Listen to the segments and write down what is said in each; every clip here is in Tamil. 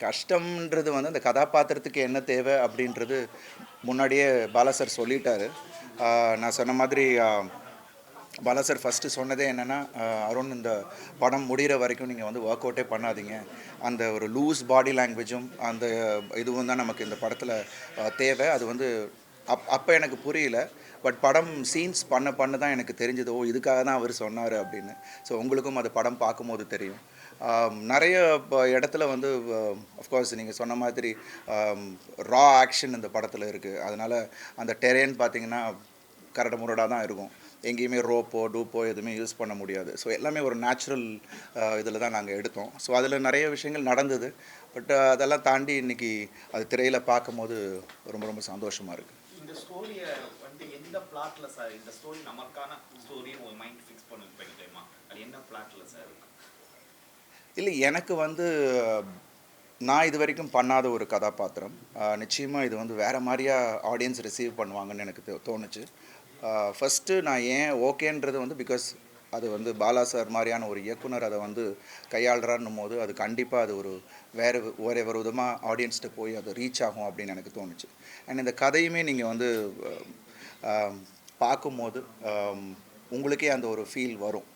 கஷ்டம்ன்றது வந்து அந்த கதாபாத்திரத்துக்கு என்ன தேவை அப்படின்றது முன்னாடியே பாலா சார் சொல்லிட்டாரு. நான் சொன்ன மாதிரி பாலா சார் ஃபஸ்ட்டு சொன்னதே என்னென்னா, அருண் இந்த படம் முடிகிற வரைக்கும் நீங்கள் வந்து ஒர்க் அவுட்டே பண்ணாதீங்க. அந்த ஒரு லூஸ் பாடி லாங்குவேஜும் அந்த இதுவும் தான் நமக்கு இந்த படத்தில் தேவை. அது வந்து அப்போ எனக்கு புரியல. பட் படம் சீன்ஸ் பண்ண தான் எனக்கு தெரிஞ்சது. ஓ, இதுக்காக தான் அவர் சொன்னார் அப்படின்னு. ஸோ உங்களுக்கும் அது படம் பார்க்கும்போது தெரியும். நிறைய இடத்துல வந்து அஃப்கோர்ஸ் நீங்கள் சொன்ன மாதிரி ரா ஆக்ஷன் இந்த படத்தில் இருக்குது. அதனால் அந்த டெரேன் பார்த்திங்கன்னா கரடு முரடாக தான் இருக்கும். எங்கேயுமே ரோப்போ டூப்போ எதுவுமே யூஸ் பண்ண முடியாது. ஸோ எல்லாமே ஒரு நேச்சுரல் இதில் தான் நாங்கள் எடுத்தோம். ஸோ அதில் நிறைய விஷயங்கள் நடந்தது. பட் அதெல்லாம் தாண்டி இன்றைக்கி அது திரையில் பார்க்கும்போது ரொம்ப ரொம்ப சந்தோஷமாக இருக்குது. இந்த ஸ்டோரியை வந்து எந்த பிளாட்டில் சார் இந்த ஸ்டோரி நமக்கான ஸ்டோரி ஒரு மைண்ட் ஃபிக்ஸ் பண்ணிட்டேமா? அது என்ன பிளாட்டில் சார் இருக்கு? இல்லை, எனக்கு வந்து நான் இது வரைக்கும் பண்ணாத ஒரு கதாபாத்திரம். நிச்சயமாக இது வந்து வேறு மாதிரியா ஆடியன்ஸ் ரிசீவ் பண்ணுவாங்கன்னு எனக்கு தோணுச்சு. ஃபஸ்ட்டு நான் ஏன் ஓகேன்றது வந்து பிகாஸ் அது வந்து பாலா சார் மாதிரியான ஒரு இயக்குனர் அதை வந்து கையாளுறான்னும் போது அது கண்டிப்பாக அது ஒரு வேறு ஒரு விதமாக ஆடியன்ஸ்கிட்ட போய் அது ரீச் ஆகும் அப்படின்னு எனக்கு தோணுச்சு. அண்ட் இந்த கதையுமே நீங்கள் வந்து பார்க்கும்போது உங்களுக்கே அந்த ஒரு ஃபீல் வரும்.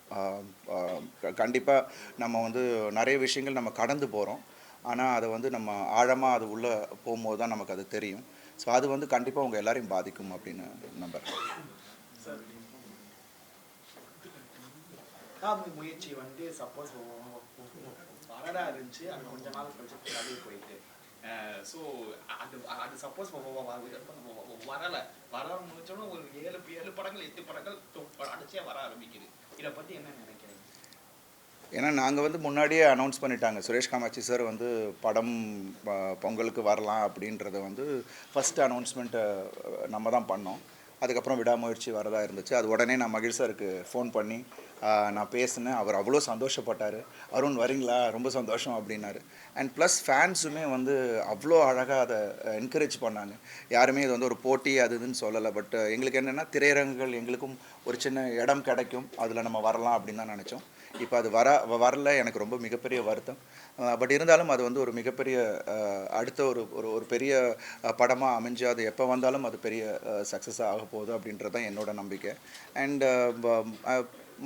கண்டிப்பாக நம்ம வந்து நிறைய விஷயங்கள் நம்ம கடந்து போகிறோம். ஆனால் அதை வந்து நம்ம ஆழமாக அது உள்ளே போகும்போது தான் நமக்கு அது தெரியும். ஸோ அது வந்து கண்டிப்பாக உங்கள் எல்லாரையும் பாதிக்கும் அப்படின்னு நம்புகிறேன். முயற்சி வந்து சப்போஸ் வரடா இருந்துச்சு, அது கொஞ்ச நாள் கழிச்சு அப்படியே போயிட்டு ஸோ அது சப்போஸ் வரலை வர முடிச்சோன்னா ஒரு 7 படங்கள் 8 படங்கள் அடிச்சே வர ஆரம்பிக்குது. இதை பற்றி என்ன நினைக்கிறீங்க? ஏன்னா நாங்கள் வந்து முன்னாடியே அனௌன்ஸ் பண்ணிட்டாங்க. சுரேஷ் காமாட்சி சார் வந்து படம் பொங்கலுக்கு வரலாம் அப்படின்றத வந்து ஃபஸ்ட்டு அனௌன்ஸ்மெண்ட்டை நம்ம தான் பண்ணோம். அதுக்கப்புறம் விடாமுயற்சி வரதா இருந்துச்சு. அது உடனே நான் மகிழ் சாருக்கு ஃபோன் பண்ணி நான் பேசினேன். அவர் அவ்வளோ சந்தோஷப்பட்டார். அருண் வரீங்களா, ரொம்ப சந்தோஷம் அப்படின்னாரு. அண்ட் ப்ளஸ் ஃபேன்ஸுமே வந்து அவ்வளோ அழகாக அதை என்கரேஜ் பண்ணாங்க. யாருமே இது வந்து ஒரு போட்டி அது இதுன்னு சொல்லலை. பட் எங்களுக்கு என்னென்னா திரையரங்குகள் எங்களுக்கும் ஒரு சின்ன இடம் கிடைக்கும், அதில் நம்ம வரலாம் அப்படின்னு தான் நினச்சோம். இப்போ அது வரல, எனக்கு ரொம்ப மிகப்பெரிய வருத்தம். பட் இருந்தாலும் அது வந்து ஒரு மிகப்பெரிய அடுத்த ஒரு பெரிய படமாக அமைஞ்சு அது எப்போ வந்தாலும் அது பெரிய சக்ஸஸாக ஆக போகுது அப்படின்றது தான் என்னோட நம்பிக்கை. அண்ட்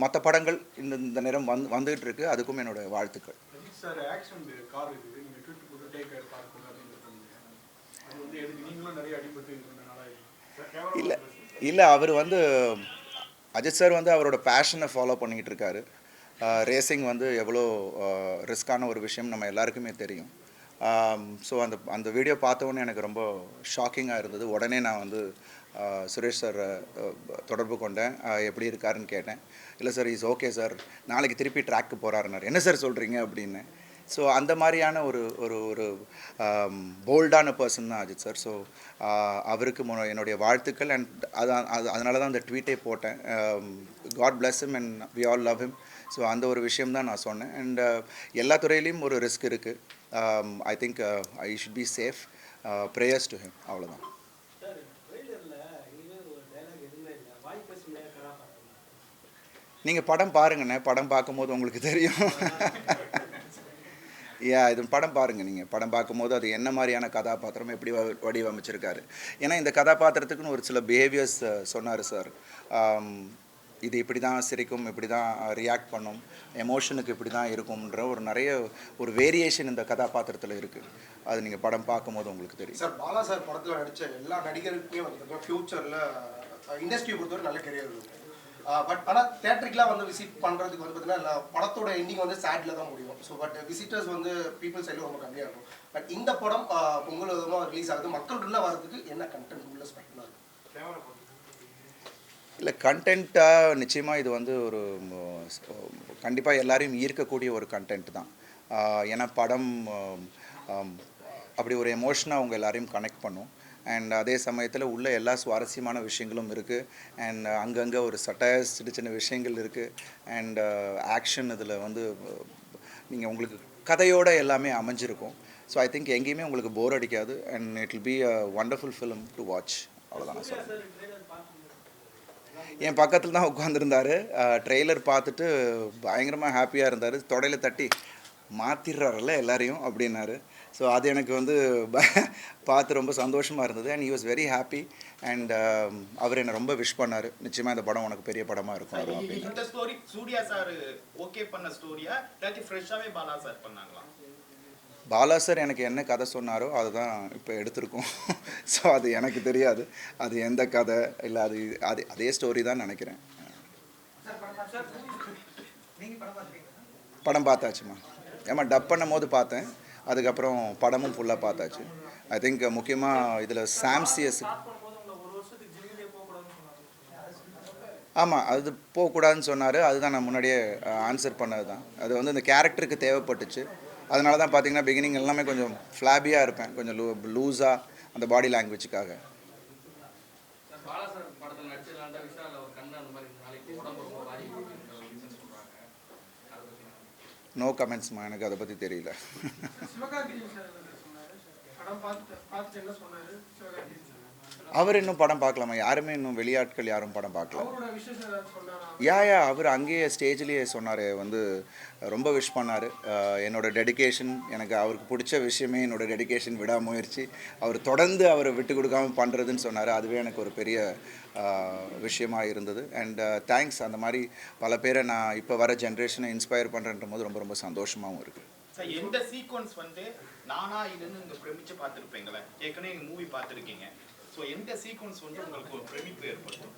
மற்ற படங்கள் இந்த நேரம் வந்துகிட்டு இருக்கு. அதுக்கும் என்னோட வாழ்த்துக்கள். இல்லை அவர் வந்து அஜித் சார் வந்து அவரோட பேஷனை ஃபாலோ பண்ணிக்கிட்டு இருக்காரு. ரேசிங் வந்து எவ்வளோ ரிஸ்க்கான ஒரு விஷயம் நம்ம எல்லாருக்குமே தெரியும். ஸோ அந்த வீடியோ பார்த்தோன்னே எனக்கு ரொம்ப ஷாக்கிங்காக இருந்தது. உடனே நான் வந்து சுரேஷ் சார் தொடர்பு கொண்டேன். எப்படி இருக்காருன்னு கேட்டேன். இல்லை சார், இஸ் ஓகே சார், நாளைக்கு திருப்பி ட்ராக்கு போகிறாருனார். என்ன சார் சொல்கிறீங்க அப்படின்னு. ஸோ அந்த மாதிரியான ஒரு ஒரு ஒரு போல்டான பர்சன் தான் அஜித் சார். ஸோ அவருக்கு என்னுடைய வாழ்த்துக்கள். அண்ட் அதனால தான் அந்த ட்வீட்டே போட்டேன். God bless him and we all love him. So அந்த ஒரு விஷயம் தான் நான் சொன்னேன். அண்ட் எல்லா துறையிலையும் ஒரு ரிஸ்க் இருக்குது. I think I should be safe. Prayers to him, அவ்வளோதான். நீங்கள் படம் பாருங்கண்ணே, படம் பார்க்கும்போது உங்களுக்கு தெரியும். இது படம் பாருங்கள். நீங்கள் படம் பார்க்கும்போது அது என்ன மாதிரியான கதாபாத்திரம் எப்படி வடிவமைச்சிருக்காரு. ஏன்னா இந்த கதாபாத்திரத்துக்குன்னு ஒரு சில பிஹேவியர்ஸ் சொன்னார் சார். இது இப்படி தான் சிரிக்கும், இப்படி தான் ரியாக்ட் பண்ணும், எமோஷனுக்கு இப்படி தான் இருக்கும்ன்ற நிறைய வேரியேஷன் இந்த கதாபாத்திரத்தில் இருக்குது. அது நீங்கள் படம் பார்க்கும்போது உங்களுக்கு தெரியும். சார், பாலா சார் படத்தில் நடித்த எல்லா நடிகருக்குமே வந்து ஃப்யூச்சரில் இண்டஸ்ட்ரியை பொறுத்தவரை நல்ல கெரியர் இருக்கும். பட் ஆனால் தேட்டருக்குலாம் வந்து விசிட் பண்ணுறதுக்கு வந்து பார்த்தீங்கன்னா படத்தோட எண்டிங் வந்து சேட்டில் தான் முடியும். ஸோ பட் விசிட்டர்ஸ் வந்து பீப்புள் சைடில் ரொம்ப கம்மியாக இருக்கும். பட் இந்த படம் பொங்கல் விதமாக ரிலீஸ் ஆகுது. மக்களுக்குள்ளே வரதுக்கு என்ன கண்டென்ட் உள்ள ஸ்பெஷலாக இருக்கும்? இல்லை, கண்டென்ட்டாக நிச்சயமாக இது வந்து ஒரு கண்டிப்பாக எல்லாரையும் ஈர்க்கக்கூடிய ஒரு கண்டென்ட் தான். ஏன்னா படம் அப்படி ஒரு எமோஷனாக அவங்க எல்லாரையும் கனெக்ட் பண்ணும். அண்ட் அதே சமயத்தில் உள்ள எல்லா சுவாரஸ்யமான விஷயங்களும் இருக்குது. அண்ட் அங்கங்கே ஒரு சட்டையர் சின்ன விஷயங்கள் இருக்குது. அண்ட் ஆக்ஷன் இதில் வந்து நீங்கள் உங்களுக்கு கதையோடு எல்லாமே அமைஞ்சிருக்கும். ஸோ ஐ திங்க் எங்கேயுமே உங்களுக்கு போர் அடிக்காது. And it will be a wonderful film to watch. அவ்வளோதான் நான் சொல்கிறேன். என் பக்கத்தில் தான் உட்காந்துருந்தார். ட்ரெய்லர் பார்த்துட்டு பயங்கரமாக ஹாப்பியாக இருந்தார். தொடையில் தட்டி மாற்றிடுறாருல்ல எல்லாரையும் அப்படின்னாரு. ஸோ அது எனக்கு வந்து பார்த்து ரொம்ப சந்தோஷமாக இருந்தது. And he was very happy. அண்ட் அவர் என்னை ரொம்ப விஷ் பண்ணார், நிச்சயமாக இந்த படம் உனக்கு பெரிய படமாக இருக்கும் அருண் அப்படின்னு. இந்த ஸ்டோரி சூர்யா சார் ஓகே பண்ண ஸ்டோரியா இல்லாட்டி ஃப்ரெஷ்ஷாவே பாலா சார் பண்ணாங்களா? பாலா சார் எனக்கு என்ன கதை சொன்னாரோ அதுதான் இப்போ எடுத்திருக்கோம். ஸோ அது எனக்கு தெரியாது அது எந்த கதை இல்லை, அது அது அதே ஸ்டோரி தான் நினைக்கிறேன். படம் பார்த்தாச்சுமா. ஏமா டப் பண்ணும் போது பார்த்தேன், அதுக்கப்புறம் படமும் ஃபுல்லாக பார்த்தாச்சு. ஐ திங்க் முக்கியமாக இதில் சாம்சியஸ் ஆமாம் அது போகக்கூடாதுன்னு சொன்னார். அதுதான் நான் முன்னாடியே ஆன்சர் பண்ணது தான். அது வந்து இந்த கேரக்டருக்கு தேவைப்பட்டுச்சு. அதனால தான் பார்த்தீங்கன்னா பிகினிங் எல்லாமே கொஞ்சம் ஃப்ளாபியாக இருப்பேன், கொஞ்சம் லூஸாக அந்த பாடி லாங்குவேஜுக்காக. நோ கமெண்ட்ஸ்மா, எனக்கு அதை பற்றி தெரியல. அவர் இன்னும் படம் பார்க்கலாமா? யாருமே இன்னும் வெளியாட்கள் யாரும் படம் பார்க்கலாம். யா அவர் அங்கேயே ஸ்டேஜ்லேயே சொன்னார், வந்து ரொம்ப விஷ் பண்ணார். என்னோடய டெடிகேஷன், எனக்கு அவருக்கு பிடிச்ச விஷயமே என்னோடய டெடிகேஷன், விடாமுயற்சி, அவர் தொடர்ந்து அவரை விட்டு கொடுக்காம பண்ணுறதுன்னு சொன்னார். அதுவே எனக்கு ஒரு பெரிய விஷயமாக இருந்தது. And thanks. அந்த மாதிரி பல பேரை நான் இப்போ வர ஜென்ரேஷனை இன்ஸ்பயர் பண்ணுறன்ற போது ரொம்ப ரொம்ப சந்தோஷமாகவும் இருக்குது. சார் எந்த சீக்வன்ஸ் வந்து நானா இதுன்னு இங்கே பிரமிச்சு பார்த்துருப்பீங்களே, ஏற்கனவே எங்கள் மூவி பார்த்துருக்கீங்க. ஸோ எந்த சீக்வன்ஸ் வந்து உங்களுக்கு ஒரு பிரமிப்பு ஏற்படுத்தும்?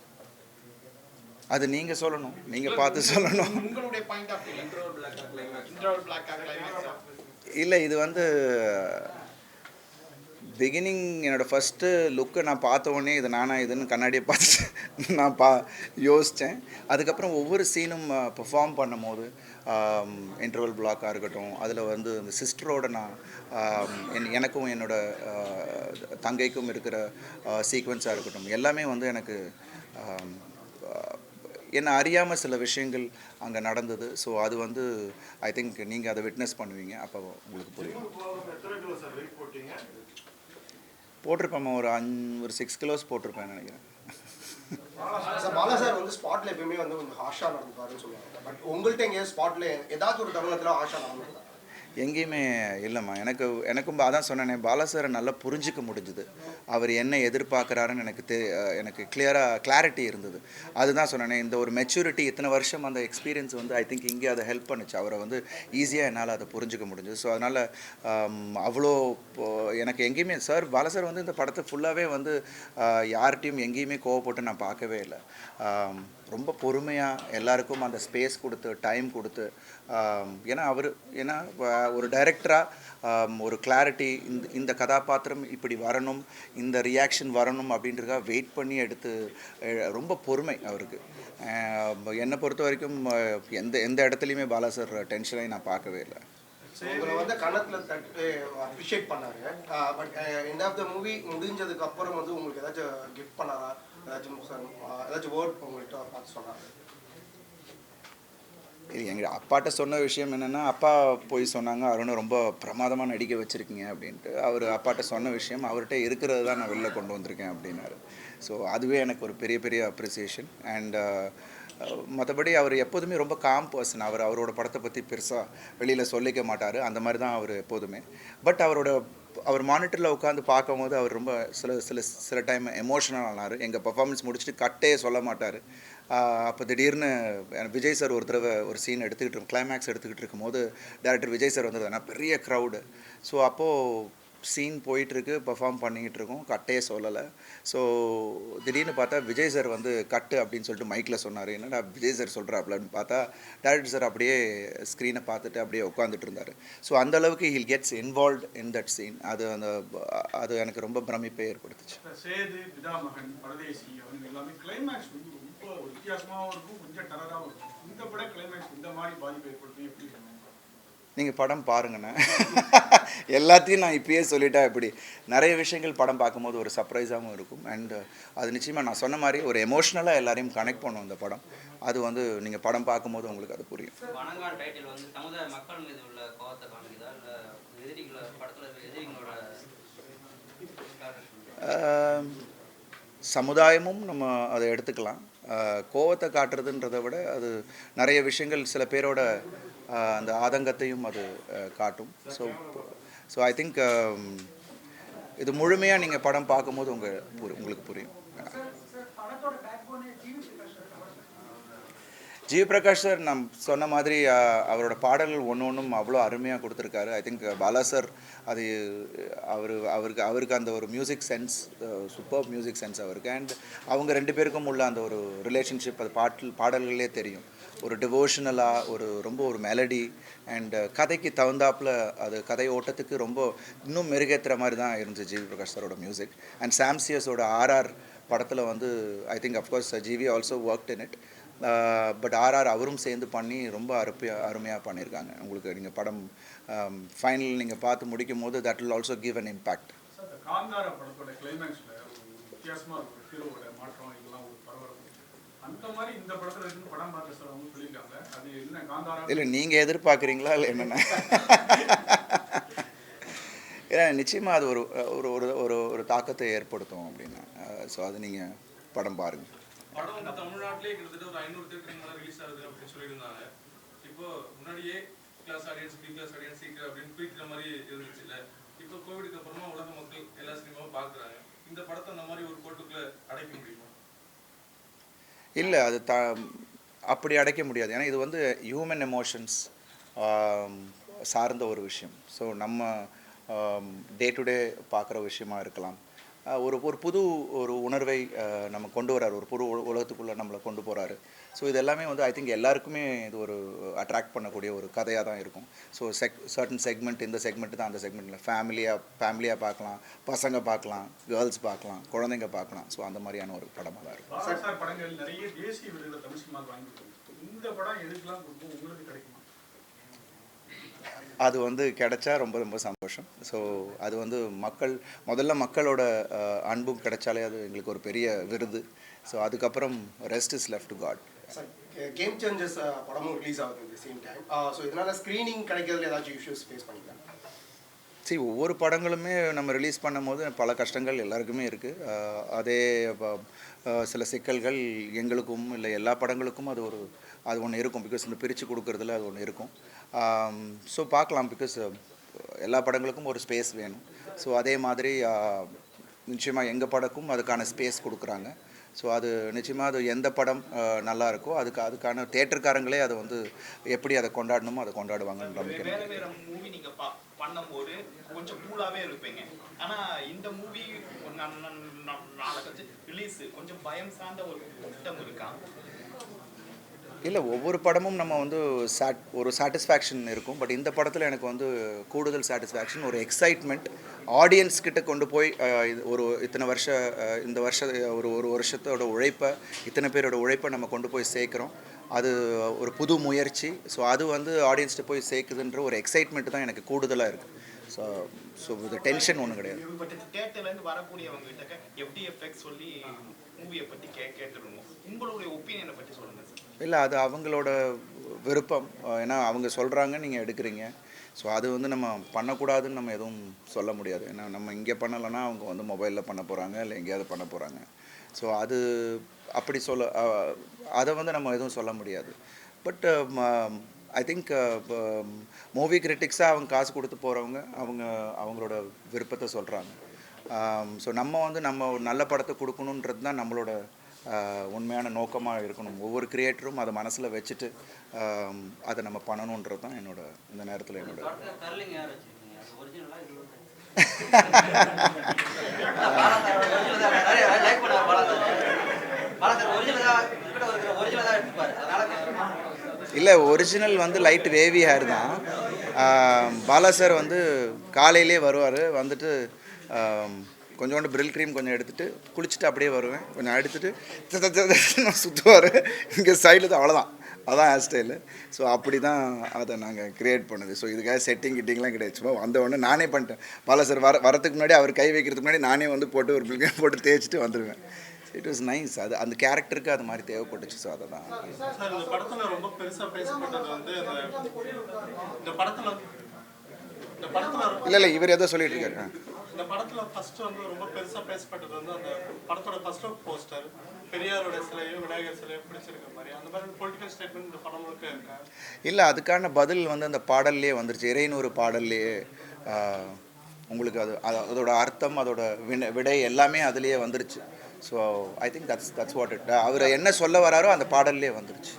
அது நீங்கள் சொல்லணும், நீங்கள் பார்த்து சொல்லணும். உங்களுடைய point of view. Interval block climax இல்லை, இது வந்து பிகினிங் என்னோடய ஃபஸ்ட்டு லுக்கை நான் பார்த்த உடனே இது நானா இதுன்னு கண்ணாடியை பார்த்துட்டு நான் யோசித்தேன். அதுக்கப்புறம் ஒவ்வொரு சீனும் பெர்ஃபார்ம் பண்ணும் போது இன்டர்வல் பிளாக்காக இருக்கட்டும், அதில் வந்து இந்த சிஸ்டரோட நான் எனக்கும் என்னோட தங்கைக்கும் இருக்கிற சீக்வன்ஸாக இருக்கட்டும், எல்லாமே வந்து எனக்கு என்னை அறியாமல் சில விஷயங்கள் அங்கே நடந்தது. ஸோ அது வந்து ஐ திங்க் நீங்கள் அதை விட்னஸ் பண்ணுவீங்க, அப்போ உங்களுக்கு புரியும். போட்டிருப்பேன், ஒரு 6 கிலோஸ் போட்டிருப்பேன் நினைக்கிறேன். பாலா சார் வந்து ஸ்பாட்ல எப்பயுமே வந்து கொஞ்சம் ஹாஷா நடந்துப்பாருன்னு சொல்லுவாங்க. பட் உங்கள்கிட்ட எங்கேயாவது ஸ்பாட்ல ஏதாவது ஒரு தருணத்தில் ஹாஷா நடந்துருக்கா? எங்கேயுமே இல்லைம்மா. எனக்கும் அதான் சொன்னேனே, பாலா சாரை நல்லா புரிஞ்சிக்க முடிஞ்சுது. அவர் என்ன எதிர்பார்க்குறாருன்னு எனக்கு கிளாரிட்டி இருந்தது. அதுதான் சொன்னேனே, இந்த ஒரு மெச்சூரிட்டி, இத்தனை வருஷம் அந்த எக்ஸ்பீரியன்ஸ் வந்து ஐ திங்க் இங்கே அதை ஹெல்ப் பண்ணுச்சு. அவரை வந்து ஈஸியாக என்னால் அதை புரிஞ்சிக்க முடிஞ்சுது. ஸோ அதனால் அவ்வளோ எனக்கு எங்கேயுமே பாலா சார் வந்து இந்த படத்தை ஃபுல்லாகவே வந்து யார்கிட்டையும் எங்கேயுமே கோவப்பட்டு நான் பார்க்கவே இல்லை. ரொம்ப பொறுமையாக எல்லாருக்கும் அந்த ஸ்பேஸ் கொடுத்து, டைம் கொடுத்து, ஏன்னா ஒரு டைரக்டராக ஒரு கிளாரிட்டி, இந்த கதாபாத்திரம் இப்படி வரணும், இந்த ரியாக்ஷன் வரணும் அப்படின்றதுக்காக வெயிட் பண்ணி எடுத்து ரொம்ப பொறுமை அவருக்கு. என்னை பொறுத்த வரைக்கும் எந்த இடத்துலையுமே பாலா சார் டென்ஷனாகி நான் பார்க்கவே இல்லை. உங்களை வந்து கணத்தில் தட்டு அப்ரிஷியேட் பண்ணாரு. But end of the movie முடிஞ்சதுக்கு அப்புறம் வந்து உங்களுக்கு ஏதாச்சும் கிஃப்ட் பண்ணாரா? ஏதாச்சும் வேர்ட் உங்கள்கிட்ட பார்த்து சொன்னாங்க? எங்கள் அப்பாட்ட சொன்ன விஷயம் என்னென்னா, அப்பா போய் சொன்னாங்க, அருணை ரொம்ப பிரமாதமாக நடிக்க வச்சுருக்கீங்க அப்படின்ட்டு. அவர் அப்பாட்ட சொன்ன விஷயம், அவர்கிட்ட இருக்கிறது தான் நான் வெளில கொண்டு வந்திருக்கேன் அப்படின்னாரு. ஸோ அதுவே எனக்கு ஒரு பெரிய அப்ரிசியேஷன். அண்ட் மற்றபடி அவர் எப்போதுமே ரொம்ப காம் பர்சன். அவரோட படத்தை பற்றி பெருசாக வெளியில் சொல்லிக்க மாட்டார், அந்த மாதிரி தான் அவர் எப்போதுமே. பட் அவர் மானிட்டரில் உட்காந்து பார்க்கும்போது அவர் ரொம்ப சில டைம் எமோஷனல் ஆனார். எங்கள் பர்ஃபார்மன்ஸ் முடிச்சுட்டு கட்டே சொல்ல மாட்டார். அப்போ திடீர்னு விஜய் சார் ஒரு தடவை ஒரு சீன் கிளைமேக்ஸ் எடுத்துக்கிட்டு இருக்கும்போது டேரக்டர் விஜய் சார் வந்தது, ஆனால் பெரிய க்ரௌடு. ஸோ அப்போது சீன் போயிட்டுருக்கு, பர்ஃபார்ம் பண்ணிக்கிட்டு இருக்கோம், கட்டே சொல்லலை. ஸோ திடீர்னு பார்த்தா விஜய் சார் வந்து கட்டு அப்படின்னு சொல்லிட்டு மைக்கில் சொன்னார். என்னடா விஜய் சார் சொல்கிறாப்லன்னு பார்த்தா டேரக்டர் சார் அப்படியே ஸ்க்ரீனை பார்த்துட்டு அப்படியே உட்காந்துட்டு இருந்தார். ஸோ அந்தளவுக்கு he'll gets involved in that scene. அது எனக்கு ரொம்ப பிரமிப்பை ஏற்படுத்துச்சு. சேது, பிதாமகன், பரதேசி அவங்க எல்லாமே கிளைமேக்ஸ் வந்து ரொம்ப வித்தியாசமாகவும் இருக்கும், கொஞ்சம் டரராகவும் இருக்கும். இந்த படம் கிளைமேக்ஸ் இந்த மாதிரி பாதிப்பு ஏற்படுத்தும் எப்படி சொன்னாங்க? நீங்கள் படம் பாருங்கண்ணே. எல்லாத்தையும் நான் இப்பயே சொல்லிட்டா எப்படி? நிறைய விஷயங்கள் படம் பார்க்கும்போது ஒரு சர்ப்ரைஸாகவும் இருக்கும். அண்ட் அது நிச்சயமாக நான் சொன்ன மாதிரி ஒரு எமோஷ்னலாக எல்லாரையும் கனெக்ட் பண்ணும் இந்த படம். அது வந்து நீங்கள் படம் பார்க்கும்போது உங்களுக்கு அது புரியும். வணங்கான் டைட்டில் வந்து சமுதாய மக்கள் மீது உள்ள கோவத்தை காமிக்குதா இல்லை எதிரிகளோட படத்தில் எதிரிகளோட சமுதாயமும் நம்ம அதை எடுத்துக்கலாம். கோவத்தை காட்டுறதுன்றதை விட அது நிறைய விஷயங்கள் சில பேரோட அந்த ஆதங்கத்தையும் அது காட்டும். ஸோ ஸோ ஐ திங்க் இது முழுமையாக நீங்கள் படம் பார்க்கும்போது உங்களுக்கு புரியும். ஜிவி பிரகாஷ் சார் நான் சொன்ன மாதிரி அவரோட பாடல்கள் ஒன்றும் அவ்வளோ அருமையாக கொடுத்துருக்காரு. ஐ திங்க் பாலா சார் அது அவருக்கு அந்த ஒரு music sense, super music sense அவருக்கு. அண்ட் அவங்க 2 பேருக்கும் உள்ள அந்த ஒரு ரிலேஷன்ஷிப் அது பாடல்களே தெரியும். ஒரு டிவோஷனலாக ரொம்ப ஒரு மெலடி அண்ட் கதைக்கு தகுந்தாப்பில் அது கதை ஓட்டத்துக்கு ரொம்ப இன்னும் மெருகேற்றுற மாதிரி தான் இருந்துச்சு ஜிவி பிரகாஷ் சாரோட மியூசிக். அண்ட் சாம்சியஸோட ஆர்ஆர் படத்தில் வந்து I think of course GV also worked in it. But RR அவரும் சேர்ந்து பண்ணி ரொம்ப அருமையாக பண்ணியிருக்காங்க. உங்களுக்கு நீங்கள் படம் ஃபைனல் நீங்கள் பார்த்து முடிக்கும் போது that will also give an impact. Kantara படத்தோட கிளைமேக்ஸில் ஒரு வித்தியாசமாக ஒரு ஹீரோவோட மாற்றம் இதெல்லாம் ஒரு பரபரப்பு அந்த மாதிரி இந்த படத்தில் இருந்து படம் பார்க்க சார் அவங்க சொல்லியிருக்காங்க. அது என்ன காந்தாரா இல்லை நீங்கள் எதிர்பார்க்குறீங்களா இல்லை என்னென்ன? ஏன்னா நிச்சயமாக அது ஒரு ஒரு ஒரு ஒரு தாக்கத்தை ஏற்படுத்தும் அப்படின்னா. ஸோ அது நீங்கள் படம் பாருங்கள். படம் வந்து தமிழ்நாட்டிலே கிட்டத்தட்ட ஒரு 500 தியேட்டருக்கு மேலே ரிலீஸ் ஆகுது அப்படின்னு சொல்லியிருந்தாங்க. இப்போ முன்னாடியே class audience, B class audience, C அப்படின்னு பிரிக்கிற மாதிரி இருந்துச்சு இல்லை. இப்போ கோவிடுக்கு அப்புறமா உலக மக்கள் எல்லா சினிமாவும் பார்க்குறாங்க. இந்த படத்தை அந்த மாதிரி ஒரு கோட்டுக்குள்ளே அடைக்க முடியுமா? இல்லை, அது அப்படி அடைக்க முடியாது. ஏன்னா இது வந்து ஹியூமன் எமோஷன்ஸ் சார்ந்த ஒரு விஷயம். ஸோ நம்ம டே டு டே பார்க்குற விஷயமா இருக்கலாம். ஒரு புது ஒரு உணர்வை நம்ம கொண்டு வராரு, ஒரு புது உலகத்துக்குள்ளே நம்மளை கொண்டு போகிறாரு. ஸோ இது எல்லாமே வந்து ஐ திங்க் எல்லாருக்குமே இது ஒரு அட்ராக்ட் பண்ணக்கூடிய ஒரு கதையாக தான் இருக்கும். ஸோ சர்டன் செக்மெண்ட், இந்த செக்மெண்ட் தான் அந்த செக்மெண்ட்டில் ஃபேமிலியாக பார்க்கலாம், பசங்க பார்க்கலாம், கேர்ள்ஸ் பார்க்கலாம், குழந்தைங்க பார்க்கலாம். ஸோ அந்த மாதிரியான ஒரு படமாக தான் இருக்கும். சார் படங்கள் நிறைய தேசிய விருதுகளை தமிழ் சினிமாவுக்கு வாங்கிட்டு இந்த படம் எதுக்கெல்லாம் கொடுக்கும் உங்களுக்கு கிடைக்கும்? அது வந்து கிடைச்சா ரொம்ப ரொம்ப சந்தோஷம். ஸோ அது வந்து முதல்ல மக்களோட அன்பும் கிடைச்சாலே அது எங்களுக்கு ஒரு பெரிய விருது. ஸோ அதுக்கப்புறம் rest is left to God. Game changers படமும் ரிலீஸ் ஆகுது இந்த சேம் டைம். ஸோ இதனால ஸ்க்ரீனிங் கிடைக்கிறதுல ஏதாச்சும் இஷ்யூஸ் ஃபேஸ் பண்ணிக்கலாம்? ஒவ்வொரு படங்களுமே நம்ம ரிலீஸ் பண்ணும்போது பல கஷ்டங்கள் எல்லாருக்குமே இருக்குது. அதே சில சிக்கல்கள் எங்களுக்கும் இல்லை எல்லா படங்களுக்கும் அது ஒன்று இருக்கும். பிகாஸ் இந்த பிரித்து கொடுக்குறதுல அது ஒன்று இருக்கும். ஸோ பார்க்கலாம். பிகாஸ் எல்லா படங்களுக்கும் ஒரு ஸ்பேஸ் வேணும். ஸோ அதே மாதிரி நிச்சயமாக எங்கள் படக்கும் அதுக்கான ஸ்பேஸ் கொடுக்குறாங்க. ஸோ அது நிச்சயமாக அது எந்த படம் நல்லா இருக்கோ அதுக்கான தேட்டருக்காரங்களே அதை வந்து எப்படி அதை கொண்டாடணுமோ அதை கொண்டாடுவாங்கன்னு நம்பிக்கை. வேற மூவி நீங்க பண்ணும்போது கொஞ்சம் கூலாவே இருப்பீங்க. ஆனா இந்த மூவி நாளைக்கு ரிலீஸ் கொஞ்சம் பயம் சார்ந்த ஒரு திட்டம் இருக்கா? இல்லை, ஒவ்வொரு படமும் நம்ம வந்து ஒரு சாட்டிஸ்ஃபேக்ஷன் இருக்கும். பட் இந்த படத்தில் எனக்கு வந்து கூடுதல் சாட்டிஸ்ஃபேக்ஷன், ஒரு எக்ஸைட்மெண்ட். ஆடியன்ஸ் கிட்ட கொண்டு போய் இந்த ஒரு வருஷத்தோட உழைப்பை, இத்தனை பேரோட உழைப்பை நம்ம கொண்டு போய் சேர்க்குறோம். அது ஒரு புது முயற்சி. ஸோ அது வந்து ஆடியன்ஸ்கிட்ட போய் சேர்க்குதுன்ற ஒரு எக்ஸைட்மெண்ட் தான் எனக்கு கூடுதலாக இருக்குது. ஸோ இது டென்ஷன் ஒன்றும் கிடையாது. பட் தியேட்டர்லேருந்து வரக்கூடியவங்க கிட்ட எப்படி எஃபெக்ட் சொல்லி மூவியை பற்றி கேட்டுருவோம். உங்களுடைய ஒப்பீனியனை பற்றி சொல்லுங்கள் சார். இல்லை, அது அவங்களோட விருப்பம். ஏன்னா அவங்க சொல்கிறாங்க, நீங்கள் எடுக்கிறீங்க. ஸோ அது வந்து நம்ம பண்ணக்கூடாதுன்னு நம்ம எதுவும் சொல்ல முடியாது. ஏன்னா நம்ம இங்கே பண்ணலைன்னா அவங்க வந்து மொபைலில் பண்ண போகிறாங்க, இல்லை எங்கேயாவது பண்ண போகிறாங்க. ஸோ அது அப்படி அதை வந்து நம்ம எதுவும் சொல்ல முடியாது. பட் ஐ திங்க் மூவி கிரிட்டிக்ஸாக அவங்க காசு கொடுத்து போகிறவங்க அவங்களோட விருப்பத்தை சொல்கிறாங்க. ஸோ நம்ம வந்து ஒரு நல்ல படத்தை கொடுக்கணுன்றது தான் நம்மளோட உண்மையான நோக்கமாக இருக்கணும். ஒவ்வொரு கிரியேட்டரும் அதை மனசில் வச்சுட்டு அதை நம்ம பண்ணணுன்றது தான் இந்த நேரத்தில் என்னோட இல்லை. ஒரிஜினல் வந்து லைட் வேவி ஹேர் தான். பாலா சார் வந்து காலையிலே வருவார். வந்துட்டு கொஞ்சோண்டு பிரில் க்ரீம் கொஞ்சம் எடுத்துகிட்டு குளிச்சுட்டு அப்படியே வருவேன். கொஞ்சம் எடுத்துகிட்டு சுற்றுவார். இங்கே சைடில் தான் அவ்வளோதான். அதான் ஹேர் ஸ்டைலு. ஸோ அப்படி தான் அதை நாங்கள் க்ரியேட் பண்ணுது. ஸோ இதுக்காக கிட்டிங்லாம் கிடையாது. சும்மா வந்த உடனே நானே பண்ணிட்டேன். பாலா சார் வரத்துக்கு முன்னாடி, அவர் கை வைக்கிறதுக்கு முன்னாடி நானே வந்து போட்டு ஒரு பில் க்ரீம் போட்டு தேய்ச்சிட்டு வந்துடுவேன். It was nice. அது அந்த கேரக்டருக்கு அது மாதிரி தேவைப்பட்டுச்சு. ஸோ அதை தான் சார் இந்த படத்தில் ரொம்ப பெருசாக பேசப்பட்டது வந்து இந்த படத்தில் இல்லை இவர் எதோ சொல்லிட்டு இருக்காரு. இந்த படத்தில் ஃபர்ஸ்ட் வந்து ரொம்ப பெருசாக பேசப்பட்டது வந்து அந்த படத்தோட ஃபர்ஸ்ட் லுக் போஸ்டர் பெரியாரோட சிலையும் விநாயகர் சிலையும் பிடிச்சிருக்க மாதிரி அந்த மாதிரி பொலிட்டிக்கல் ஸ்டேட்மெண்ட் இந்த படம் முழுக்க இருக்கா? இல்லை, அதுக்கான பதில் வந்து அந்த பாடல்லையே வந்துருச்சு. இறைநூறு பாடல்லையே உங்களுக்கு அதோட அர்த்தம், அதோட விடை எல்லாமே அதுலேயே வந்துருச்சு. So I think that's what it. அவர் என்ன சொல்ல வராரோ அந்த பாடல்லே வந்துருச்சு.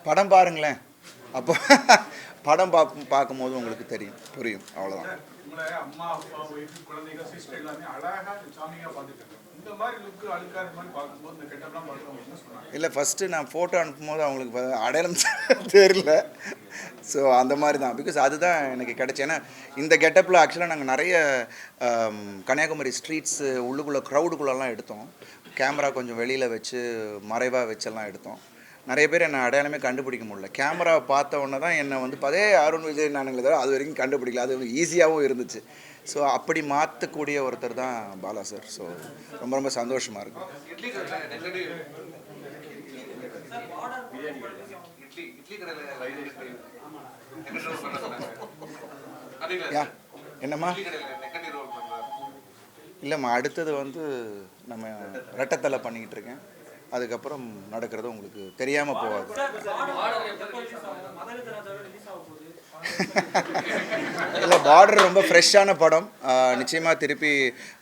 படம் பாருங்களேன், அப்போ படம் பார்க்கும்போது உங்களுக்கு புரியும், அவ்வளோதான். உங்களை அம்மா அப்பா ஒய்ஃப் குழந்தைங்க சிஸ்டர் எல்லாமே அழகா சாமியாக பார்த்துட்டு இந்த மாதிரி லுக்கு அழுக்காத மாதிரி பார்க்கும்போது இந்த கெட்டப்லாம் பார்க்குறவங்க என்ன சொன்னாங்க? இல்லை, ஃபஸ்ட்டு நான் ஃபோட்டோ அனுப்பும்போது அவங்களுக்கு அடையாளம் தெரியல. ஸோ அந்த மாதிரி தான், பிகாஸ் அதுதான் எனக்கு கிடச்சி. ஏன்னா இந்த கெட்டப்பில் ஆக்சுவலாக நாங்கள் நிறைய கன்னியாகுமரி ஸ்ட்ரீட்ஸு உள்ளுக்குள்ளே க்ரௌடுக்குள்ளெல்லாம் எடுத்தோம். கேமரா கொஞ்சம் வெளியில் வச்சு மறைவாக வச்செல்லாம் எடுத்தோம். நிறைய பேர் என்னை அடையாளமே கண்டுபிடிக்க முடியல. கேமராவை பார்த்த உடனே தான் என்னை வந்து அதே அருண் விஜய் நானுங்களே தவிர அது வரைக்கும் கண்டுபிடிக்கல. அது ஈஸியாகவும் இருந்துச்சு. ஸோ அப்படி மாற்றக்கூடிய ஒருத்தர் தான் பாலா சார். ஸோ ரொம்ப ரொம்ப சந்தோஷமாக இருக்குது. என்னம்மா? இல்லைம்மா, அடுத்தது வந்து நம்ம ரெட்டத்தலை பண்ணிக்கிட்டு இருக்கேன். அதுக்கப்புறம் நடக்கிறது உங்களுக்கு தெரியாமல் போகாது. இல்லை, பார்டர் ரொம்ப ஃப்ரெஷ்ஷான படம். நிச்சயமாக திருப்பி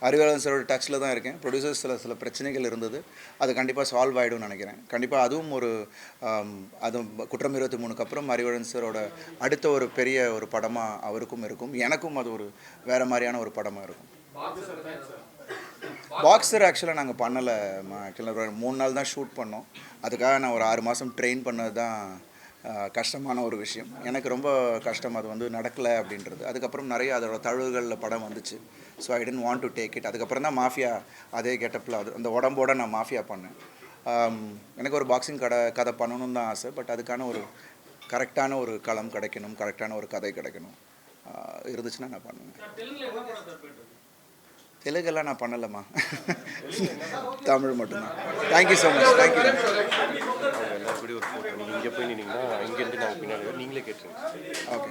அறிவாளன் சாரோட டச்சில் தான் இருக்கேன். ப்ரொடியூசர்ஸ் சில பிரச்சனைகள் இருந்தது, அது கண்டிப்பாக சால்வ் ஆகிடும்னு நினைக்கிறேன். கண்டிப்பாக அதுவும் அதுவும் குற்றம் 23க்கு அப்புறம் அறிவாளன் சாரோட அடுத்த ஒரு பெரிய ஒரு படமாக அவருக்கும் இருக்கும், எனக்கும் அது ஒரு வேறு மாதிரியான ஒரு படமாக இருக்கும். பாக்ஸர் ஆக்சுவலாக நாங்கள் பண்ணலை. ஆக்சுவலாக ஒரு 3 நாள் தான் ஷூட் பண்ணோம். அதுக்காக நான் ஒரு 6 மாதம் ட்ரெயின் பண்ணது தான் கஷ்டமான ஒரு விஷயம். எனக்கு ரொம்ப கஷ்டம் அது வந்து நடக்கலை அப்படின்றது. அதுக்கப்புறம் நிறைய அதோட தழுவுகளில் படம் வந்துச்சு. So I tend want to take it. அதுக்கப்புறம் தான் மாஃபியா அதே கெட்டப்பில் அந்த உடம்போடு நான் மாஃபியா பண்ணேன். எனக்கு ஒரு பாக்ஸிங் கதை பண்ணணும்னு தான் ஆசை. பட் அதுக்கான ஒரு கரெக்டான ஒரு களம் கிடைக்கணும், கரெக்டான ஒரு கதை கிடைக்கணும். இருந்துச்சுன்னா நான் பண்ணுவேன். தெலுங்கெல்லாம் நான் பண்ணலம்மா, தமிழ் மட்டும்தான். Thank you so much. தேங்க்யூ. எல்லாரும் கூட ஒரு ஃபோட்டோ நீங்கள் இங்கே போய் நின்னீங்கன்னா இங்கேருந்து நாங்கள் பின்னாடி நீங்களே கேட்டுருங்க. ஓகே.